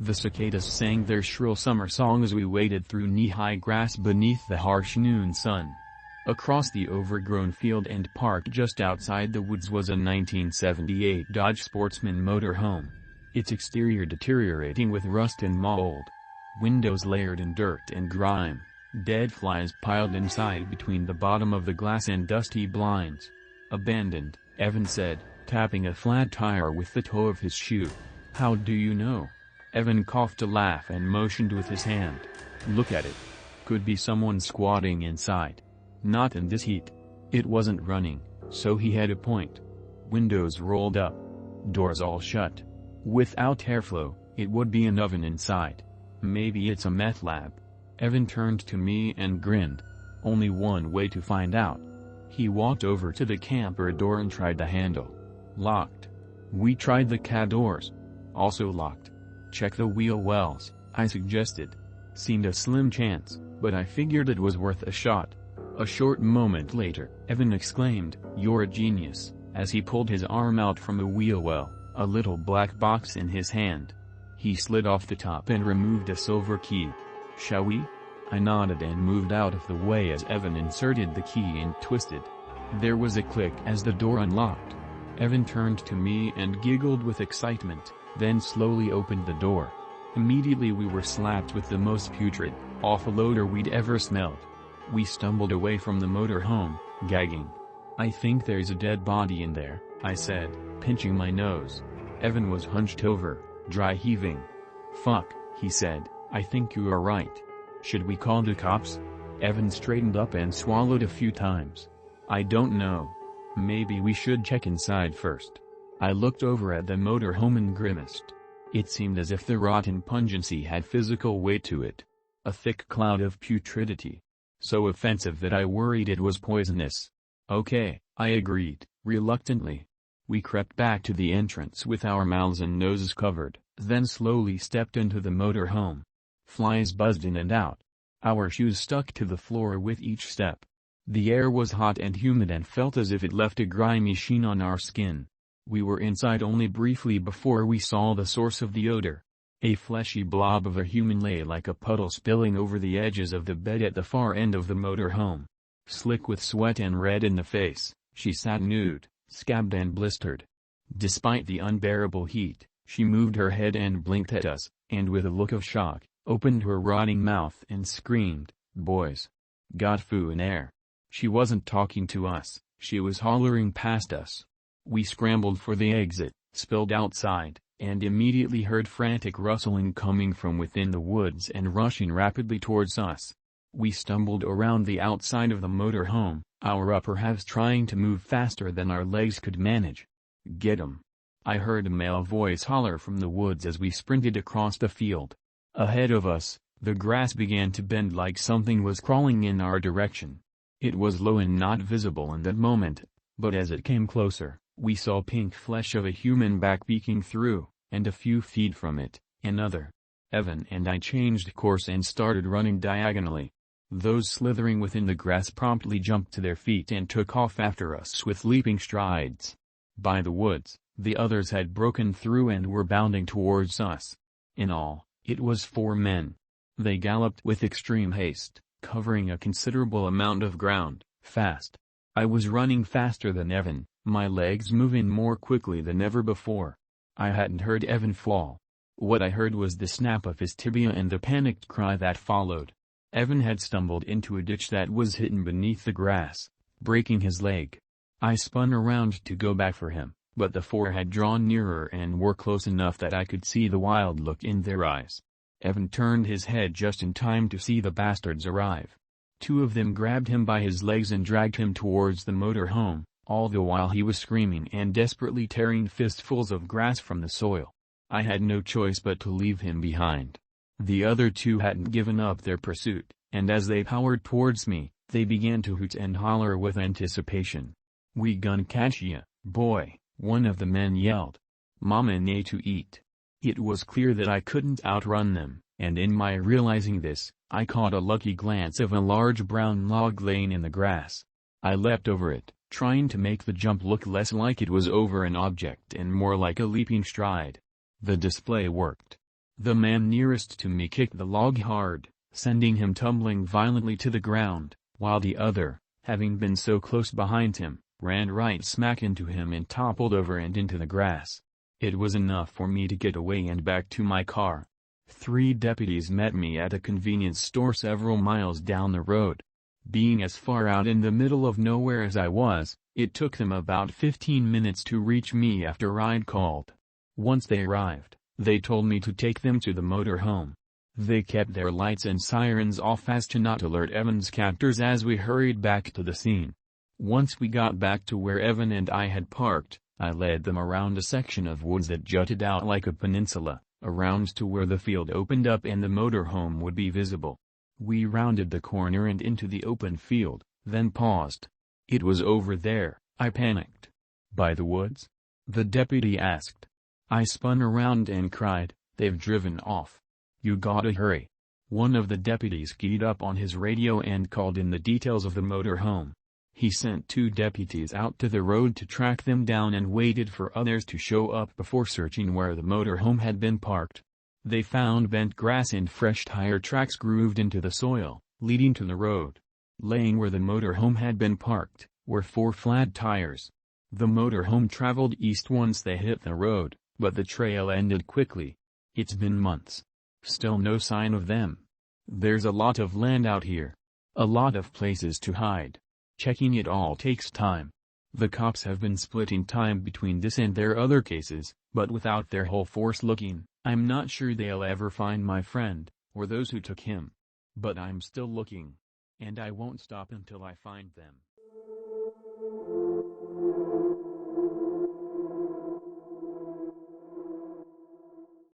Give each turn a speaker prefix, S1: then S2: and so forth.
S1: The cicadas sang their shrill summer song as we waded through knee-high grass beneath the harsh noon sun. Across the overgrown field and park just outside the woods was a 1978 Dodge Sportsman motorhome. Its exterior deteriorating with rust and mold. Windows layered in dirt and grime. Dead flies piled inside between the bottom of the glass and dusty blinds. Abandoned, Evan said, tapping a flat tire with the toe of his shoe. "How do you know?" Evan coughed a laugh and motioned with his hand. "Look at it. Could be someone squatting inside. Not in this heat." It wasn't running, so he had a point. Windows rolled up. Doors all shut. Without airflow, it would be an oven inside. "Maybe it's a meth lab." Evan turned to me and grinned. "Only one way to find out." He walked over to the camper door and tried the handle. Locked. We tried the car doors. Also locked. "Check the wheel wells," I suggested. Seemed a slim chance, but I figured it was worth a shot. A short moment later, Evan exclaimed, "You're a genius," as he pulled his arm out from the wheel well, a little black box in his hand. He slid off the top and removed a silver key. "Shall we?" I nodded and moved out of the way as Evan inserted the key and twisted. There was a click as the door unlocked. Evan turned to me and giggled with excitement, then slowly opened the door. Immediately we were slapped with the most putrid, awful odor we'd ever smelled. We stumbled away from the motorhome, gagging. "I think there's a dead body in there," I said, pinching my nose. Evan was hunched over, dry heaving. "Fuck," he said, "I think you are right. Should we call the cops?" Evan straightened up and swallowed a few times. "I don't know. Maybe we should check inside first." I looked over at the motorhome and grimaced. It seemed as if the rotten pungency had physical weight to it. A thick cloud of putridity. So offensive that I worried it was poisonous. "Okay," I agreed, reluctantly. We crept back to the entrance with our mouths and noses covered, then slowly stepped into the motorhome. Flies buzzed in and out. Our shoes stuck to the floor with each step. The air was hot and humid and felt as if it left a grimy sheen on our skin. We were inside only briefly before we saw the source of the odor. A fleshy blob of a human lay like a puddle spilling over the edges of the bed at the far end of the motorhome. Slick with sweat and red in the face, she sat nude, scabbed and blistered. Despite the unbearable heat, she moved her head and blinked at us, and with a look of shock, opened her rotting mouth and screamed, "Boys! Got foo in air." She wasn't talking to us, she was hollering past us. We scrambled for the exit, spilled outside, and immediately heard frantic rustling coming from within the woods and rushing rapidly towards us. We stumbled around the outside of the motorhome, our upper halves trying to move faster than our legs could manage. "Get 'em!" I heard a male voice holler from the woods as we sprinted across the field. Ahead of us, the grass began to bend like something was crawling in our direction. It was low and not visible in that moment, but as it came closer, we saw pink flesh of a human back peeking through, and a few feet from it, another. Evan and I changed course and started running diagonally. Those slithering within the grass promptly jumped to their feet and took off after us with leaping strides. By the woods, the others had broken through and were bounding towards us. In all, it was 4 men. They galloped with extreme haste, covering a considerable amount of ground, fast. I was running faster than Evan, my legs moving more quickly than ever before. I hadn't heard Evan fall. What I heard was the snap of his tibia and the panicked cry that followed. Evan had stumbled into a ditch that was hidden beneath the grass, breaking his leg. I spun around to go back for him, but the 4 had drawn nearer and were close enough that I could see the wild look in their eyes. Evan turned his head just in time to see the bastards arrive. 2 of them grabbed him by his legs and dragged him towards the motorhome, all the while he was screaming and desperately tearing fistfuls of grass from the soil. I had no choice but to leave him behind. The other 2 hadn't given up their pursuit, and as they powered towards me, they began to hoot and holler with anticipation. "We gon' catch ya, boy," one of the men yelled. "Mama need to eat." It was clear that I couldn't outrun them, and in my realizing this, I caught a lucky glance of a large brown log laying in the grass. I leapt over it, trying to make the jump look less like it was over an object and more like a leaping stride. The display worked. The man nearest to me kicked the log hard, sending him tumbling violently to the ground, while the other, having been so close behind him, ran right smack into him and toppled over and into the grass. It was enough for me to get away and back to my car. 3 deputies met me at a convenience store several miles down the road. Being as far out in the middle of nowhere as I was, it took them about 15 minutes to reach me after I'd called. Once they arrived, they told me to take them to the motorhome. They kept their lights and sirens off as to not alert Evan's captors as we hurried back to the scene. Once we got back to where Evan and I had parked, I led them around a section of woods that jutted out like a peninsula, around to where the field opened up and the motorhome would be visible. We rounded the corner and into the open field, then paused. "It was over there," I panicked. "By the woods?" the deputy asked. I spun around and cried, "They've driven off. You gotta hurry." One of the deputies keyed up on his radio and called in the details of the motorhome. He sent 2 deputies out to the road to track them down and waited for others to show up before searching where the motorhome had been parked. They found bent grass and fresh tire tracks grooved into the soil, leading to the road. Laying where the motorhome had been parked, were 4 flat tires. The motorhome traveled east once they hit the road, but the trail ended quickly. It's been months. Still no sign of them. There's a lot of land out here. A lot of places to hide. Checking it all takes time. The cops have been splitting time between this and their other cases, but without their whole force looking, I'm not sure they'll ever find my friend, or those who took him. But I'm still looking. And I won't stop until I find them.